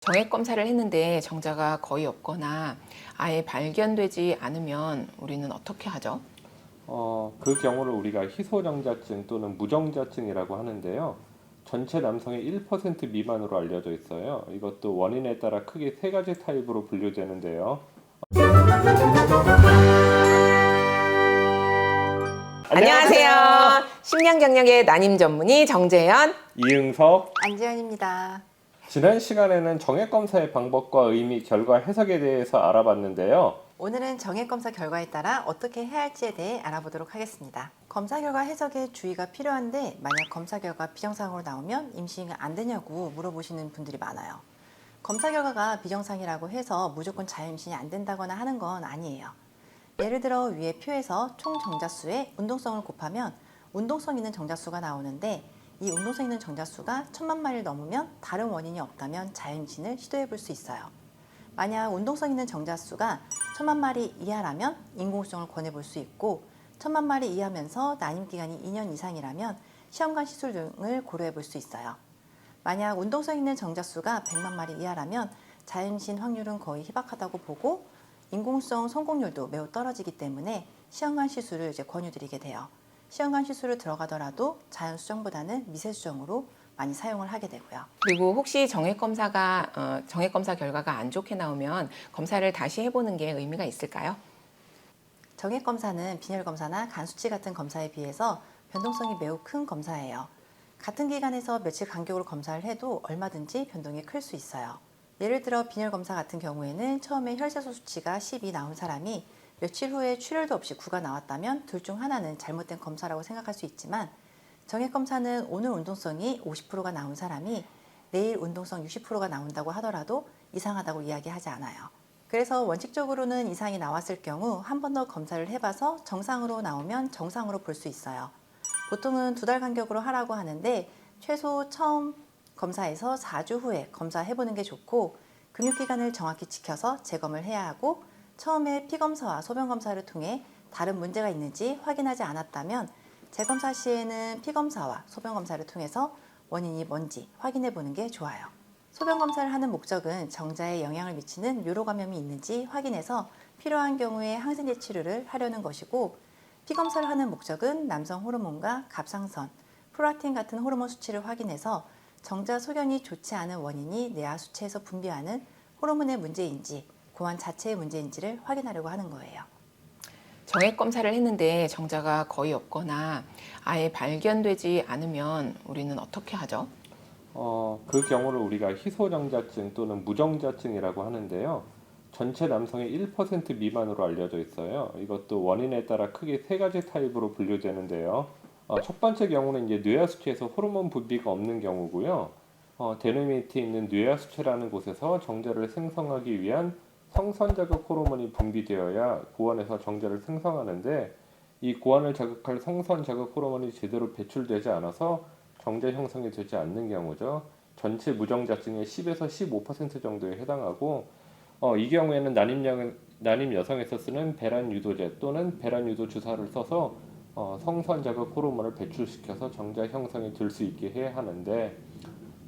정액 검사를 했는데 정자가 거의 없거나 아예 발견되지 않으면 우리는 어떻게 하죠? 그 경우를 우리가 희소정자증 또는 무정자증이라고 하는데요. 전체 남성의 1% 미만으로 알려져 있어요. 이것도 원인에 따라 크게 세 가지 타입으로 분류되는데요. 안녕하세요. 심장 경력의 난임 전문의 정재현. 이응석. 안지연입니다. 지난 시간에는 정액 검사의 방법과 의미, 결과, 해석에 대해서 알아봤는데요. 오늘은 정액검사 결과에 따라 어떻게 해야 할지에 대해 알아보도록 하겠습니다. 검사 결과 해석에 주의가 필요한데 만약 검사 결과 비정상으로 나오면 임신이 안 되냐고 물어보시는 분들이 많아요. 검사 결과가 비정상이라고 해서 무조건 자유임신이 안 된다거나 하는 건 아니에요. 예를 들어 위에 표에서 총 정자수에 운동성을 곱하면 운동성 있는 정자수가 나오는데 이 운동성 있는 정자수가 1000만 마리를 넘으면 다른 원인이 없다면 자유임신을 시도해 볼 수 있어요. 만약 운동성 있는 정자수가 1000만 마리 이하라면 인공수정을 권해 볼 수 있고 1000만 마리 이하면서 난임 기간이 2년 이상이라면 시험관 시술 등을 고려해 볼 수 있어요. 만약 운동성 있는 정자수가 100만 마리 이하라면 자유임신 확률은 거의 희박하다고 보고 인공수정 성공률도 매우 떨어지기 때문에 시험관 시술을 권유드리게 돼요. 시험관 시술을 들어가더라도 자연수정보다는 미세수정으로 많이 사용을 하게 되고요. 그리고 혹시 정액 검사 결과가 안 좋게 나오면 검사를 다시 해보는 게 의미가 있을까요? 정액 검사는 빈혈 검사나 간 수치 같은 검사에 비해서 변동성이 매우 큰 검사예요. 같은 기간에서 며칠 간격으로 검사를 해도 얼마든지 변동이 클 수 있어요. 예를 들어 빈혈 검사 같은 경우에는 처음에 혈세소 수치가 10이 나온 사람이 며칠 후에 출혈도 없이 9가 나왔다면 둘 중 하나는 잘못된 검사라고 생각할 수 있지만 정액 검사는 오늘 운동성이 50%가 나온 사람이 내일 운동성 60%가 나온다고 하더라도 이상하다고 이야기하지 않아요. 그래서 원칙적으로는 이상이 나왔을 경우 한 번 더 검사를 해봐서 정상으로 나오면 정상으로 볼 수 있어요. 보통은 2달 간격으로 하라고 하는데 최소 처음 검사에서 4주 후에 검사해보는 게 좋고 근육기간을 정확히 지켜서 재검을 해야 하고 처음에 피검사와 소변검사를 통해 다른 문제가 있는지 확인하지 않았다면 재검사 시에는 피검사와 소변검사를 통해서 원인이 뭔지 확인해 보는 게 좋아요. 소변검사를 하는 목적은 정자에 영향을 미치는 요로감염이 있는지 확인해서 필요한 경우에 항생제 치료를 하려는 것이고 피검사를 하는 목적은 남성 호르몬과 갑상선, 프롤락틴 같은 호르몬 수치를 확인해서 정자 소견이 좋지 않은 원인이 뇌하 수체에서 분비하는 호르몬의 문제인지 고환 자체의 문제인지를 확인하려고 하는 거예요. 정액 검사를 했는데 정자가 거의 없거나 아예 발견되지 않으면 우리는 어떻게 하죠? 그 경우를 우리가 희소정자증 또는 무정자증이라고 하는데요. 전체 남성의 1% 미만으로 알려져 있어요. 이것도 원인에 따라 크게 세 가지 타입으로 분류되는데요. 첫 번째 경우는 이제 뇌하 수체에서 호르몬 분비가 없는 경우고요. 대뇌 밑에 있는 뇌하 수체라는 곳에서 정자를 생성하기 위한 성선 자극 호르몬이 분비되어야 고환에서 정자를 생성하는데 이 고환을 자극할 성선 자극 호르몬이 제대로 배출되지 않아서 정자 형성이 되지 않는 경우죠. 전체 무정자증의 10에서 15% 정도에 해당하고 이 경우에는 난임 여성에서 쓰는 배란 유도제 또는 배란 유도 주사를 써서 성선 자극 호르몬을 배출시켜서 정자 형성이 될 수 있게 해야 하는데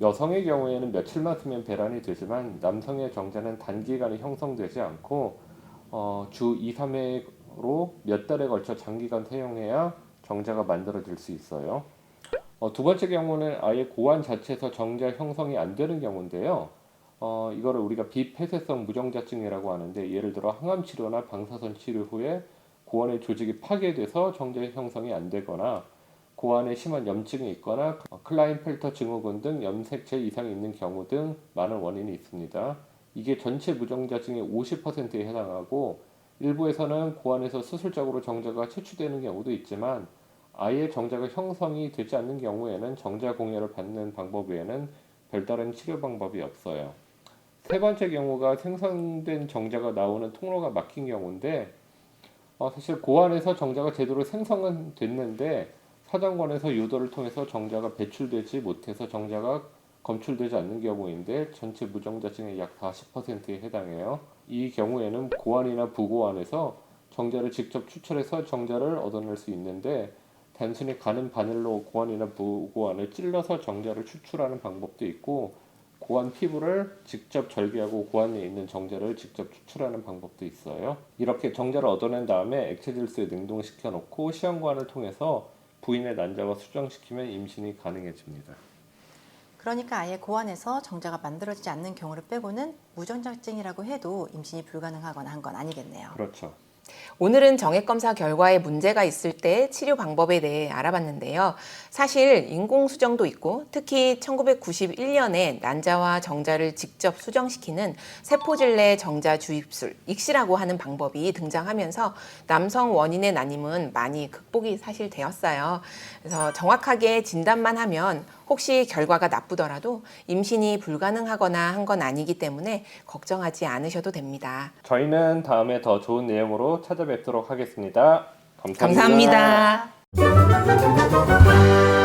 여성의 경우에는 며칠만 쓰면 배란이 되지만 남성의 정자는 단기간에 형성되지 않고 주 2, 3회로 몇 달에 걸쳐 장기간 사용해야 정자가 만들어질 수 있어요. 두 번째 경우는 아예 고환 자체에서 정자 형성이 안 되는 경우인데요. 이거를 우리가 비폐쇄성 무정자증이라고 하는데 예를 들어 항암 치료나 방사선 치료 후에 고환의 조직이 파괴돼서 정자 형성이 안 되거나 고환에 심한 염증이 있거나 클라인펠터 증후군 등 염색체 이상이 있는 경우 등 많은 원인이 있습니다. 이게 전체 무정자증의 50%에 해당하고 일부에서는 고환에서 수술적으로 정자가 채취되는 경우도 있지만 아예 정자가 형성이 되지 않는 경우에는 정자 공여를 받는 방법 외에는 별다른 치료 방법이 없어요. 세 번째 경우가 생성된 정자가 나오는 통로가 막힌 경우인데 사실 고환에서 정자가 제대로 생성은 됐는데 사정관에서 유도를 통해서 정자가 배출되지 못해서 정자가 검출되지 않는 경우인데 전체 무정자증의 약 40%에 해당해요. 이 경우에는 고환이나 부고환에서 정자를 직접 추출해서 정자를 얻어낼 수 있는데 단순히 가는 바늘로 고환이나 부고환을 찔러서 정자를 추출하는 방법도 있고 고환 피부를 직접 절개하고 고환에 있는 정자를 직접 추출하는 방법도 있어요. 이렇게 정자를 얻어낸 다음에 액체 질소에 냉동시켜 놓고 시험관을 통해서 부인의 난자와 수정시키면 임신이 가능해집니다. 그러니까 아예 고환에서 정자가 만들어지지 않는 경우를 빼고는 무정자증이라고 해도 임신이 불가능하거나 한 건 아니겠네요. 그렇죠. 오늘은 정액검사 결과에 문제가 있을 때 치료 방법에 대해 알아봤는데요. 사실 인공수정도 있고 특히 1991년에 난자와 정자를 직접 수정시키는 세포질내 정자 주입술, 익시라고 하는 방법이 등장하면서 남성 원인의 난임은 많이 극복이 사실 되었어요. 그래서 정확하게 진단만 하면 혹시 결과가 나쁘더라도 임신이 불가능하거나 한 건 아니기 때문에 걱정하지 않으셔도 됩니다. 저희는 다음에 더 좋은 내용으로 찾아뵙도록 하겠습니다. 감사합니다. 감사합니다.